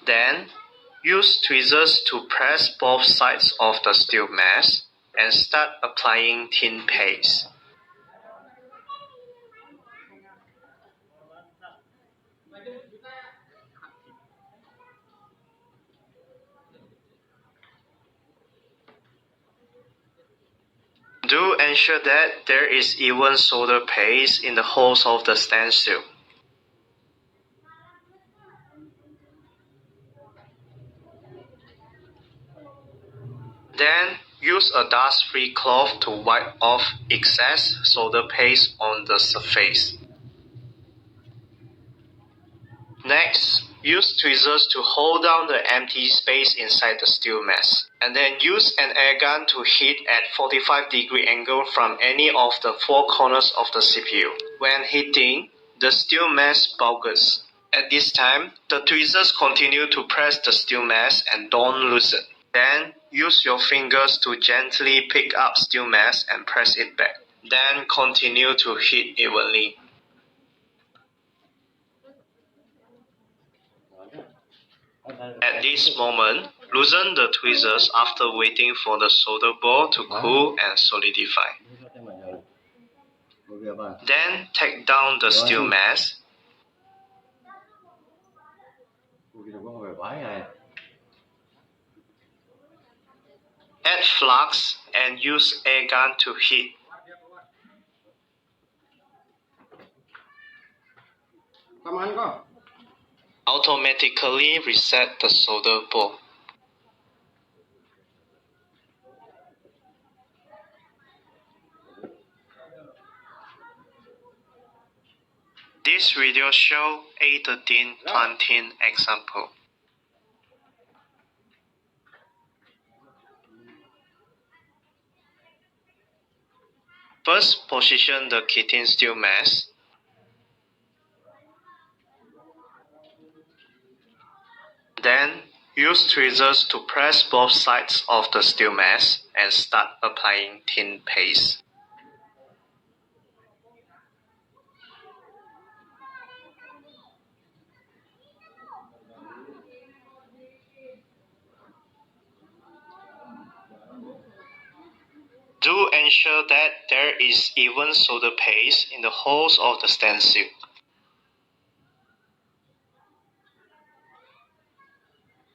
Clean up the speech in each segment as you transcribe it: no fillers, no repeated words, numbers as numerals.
Then, use tweezers to press both sides of the steel mass and start applying thin paste. Do ensure that there is even solder paste in the holes of the stencil. Then, use a dust-free cloth to wipe off excess solder paste on the surface. Next, use tweezers to hold down the empty space inside the steel mass, and then use an air gun to heat at 45-degree angle from any of the four corners of the CPU. When heating, the steel mass bulges. At this time, the tweezers continue to press the steel mass and don't loosen. Then, use your fingers to gently pick up steel mass and press it back. Then continue to heat evenly. At this moment, loosen the tweezers after waiting for the solder ball to cool and solidify. Then take down the steel mass. Add flux and use air gun to heat. Automatically reset the solder ball. This video shows A13 planting example. First, position the kitten steel mass. Then, use tweezers to press both sides of the steel mass and start applying thin paste. Do ensure that there is even solder paste in the holes of the stencil.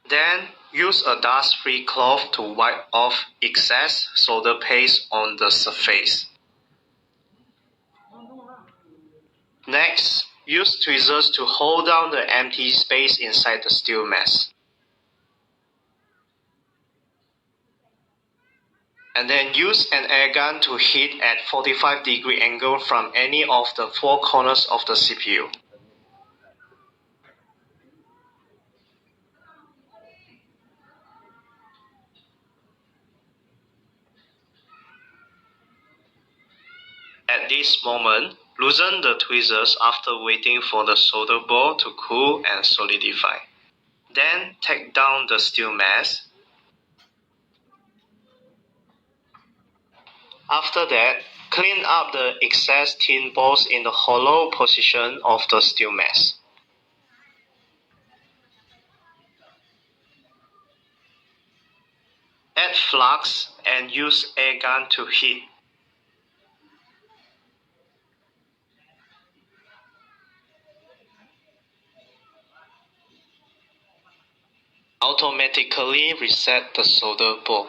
Then, use a dust-free cloth to wipe off excess solder paste on the surface. Next, use tweezers to hold down the empty space inside the steel mass. And then use an air gun to heat at 45-degree angle from any of the four corners of the CPU. At this moment, loosen the tweezers after waiting for the solder ball to cool and solidify. Then take down the steel mass. After that, clean up the excess thin balls in the hollow position of the steel mass. Add flux and use air gun to heat. Automatically reset the solder ball.